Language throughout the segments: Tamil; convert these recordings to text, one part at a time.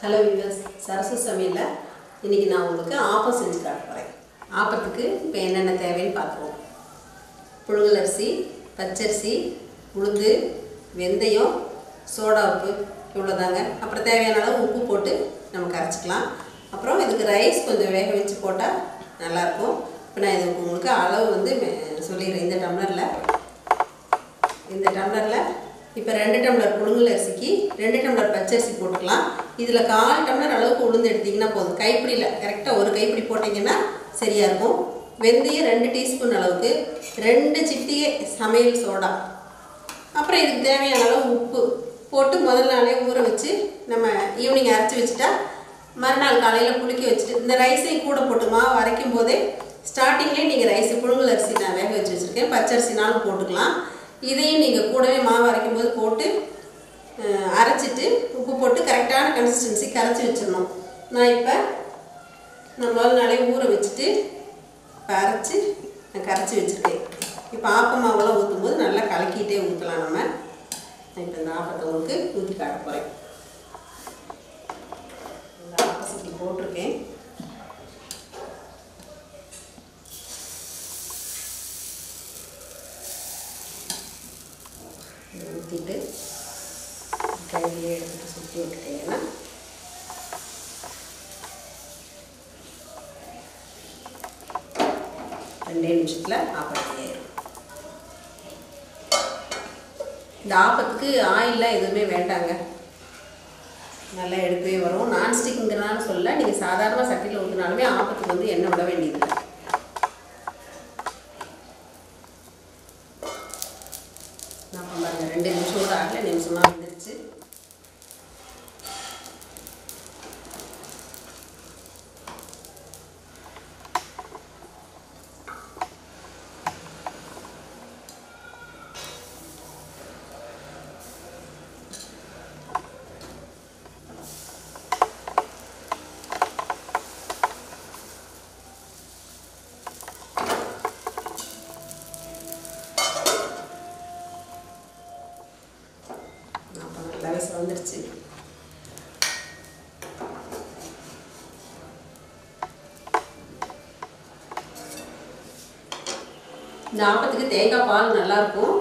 ஹலோ வியூவர்ஸ், சரசு சமையலில் இன்றைக்கி நான் உங்களுக்கு ஆப்பம் செஞ்சு காட்ட போகிறேன். ஆப்பத்துக்கு இப்போ என்னென்ன தேவைன்னு பார்த்துருவோம். புழுங்கல் அரிசி, பச்சரிசி, உளுந்து, வெந்தயம், சோடா உப்பு இவ்வளோதாங்க. அப்புறம் தேவையான அளவு உப்பு போட்டு நம்ம கரைச்சிக்கலாம். அப்புறம் இதுக்கு ரைஸ் கொஞ்சம் வேக வச்சு போட்டால் நல்லாயிருக்கும். இப்போ நான் இது உங்களுக்கு அளவு வந்து சொல்லிடுறேன். இந்த டம்ளரில் இப்போ 2 டம்ளர் புழுங்கல் அரிசிக்கு 2 டம்ளர் பச்சரிசி போட்டுக்கலாம். இதில் 1/4 டம்ளர் அளவுக்கு உளுந்து எடுத்திங்கன்னா போதும். கைப்பிடியில் கரெக்டாக ஒரு கைப்பிடி போட்டிங்கன்னா சரியாக இருக்கும். வெந்தயம் 2 டீஸ்பூன் அளவுக்கு, 2 சிட்டிகை சமையல் சோடா, அப்புறம் இதுக்கு தேவையான அளவு உப்பு போட்டு முதல் நாளே ஊற வச்சு நம்ம ஈவினிங் அரைச்சி வச்சுட்டா மறுநாள் காலையில் புளிக்க வச்சுட்டு இந்த ரைஸையும் கூட போட்டு மாவு அரைக்கும் போதே ஸ்டார்டிங்லேயே நீங்கள் ரைஸ் புழுங்கல் அரிசி நான் வேக வச்சு வச்சுருக்கேன், பச்சரிசினாலும் போட்டுக்கலாம். இதையும் நீங்கள் கூடவே மாவு அரைக்கும் போது போட்டு அரைச்சிட்டு உப்பு போட்டு கரெக்டான கன்சிஸ்டன்சி கரைச்சி வச்சிடணும். நான் முதல் நாளே ஊற வச்சுட்டு அரைச்சி நான் கரைச்சி வச்சுருக்கேன். இப்போ ஆப்ப மாவெல்லாம் ஊற்றும் போது நல்லா கலக்கிட்டே ஊற்றலாம். நான் இப்போ இந்த ஆப்பத்தை உங்களுக்கு ஊற்றி காட்ட போகிறேன். இந்த ஆப்பசட்டி போட்டிருக்கேன். ஊற்றிட்டு கையிலே எடுத்துட்டு சுற்றி விட்டுட்டீங்கன்னா 2 நிமிஷத்தில் ஆப்பம் ஆயிடும். இந்த ஆப்பத்துக்கு ஆயிலெலாம் எதுவுமே வேண்டாங்க, நல்லா எடுக்கவே வரும். நான்ஸ்டிக்குங்கிறனால சொல்ல, நீங்கள் சாதாரண சட்டியில் ஊற்றினாலுமே ஆப்பத்துக்கு வந்து எண்ணெய் விட வேண்டியதில்லை. நான் பாருங்க 2 நிமிஷம் கூட ஆகல, நிமிஷமாக வந்துருச்சு. வந்துருச்சு. இந்த ஆப்பத்துக்கு தேங்காய் பால் நல்லாயிருக்கும்.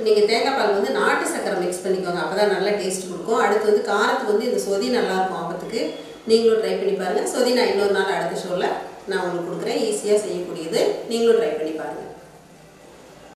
நீங்கள் தேங்காய் பால் வந்து நாட்டு சக்கரை மிக்ஸ் பண்ணிக்கோங்க, அப்போ தான் நல்லா டேஸ்ட் கொடுக்கும். அடுத்து வந்து காரத்துக்கு வந்து இந்த சொதி நல்லாயிருக்கும் ஆப்பத்துக்கு. நீங்களும் ட்ரை பண்ணி பாருங்கள். சொதி நான் இன்னொரு நாள் அடுத்த ஷோவில் நான் உங்களுக்கு கொடுக்குறேன். ஈஸியாக செய்யக்கூடியது, நீங்களும் ட்ரை பண்ணி பாருங்கள்.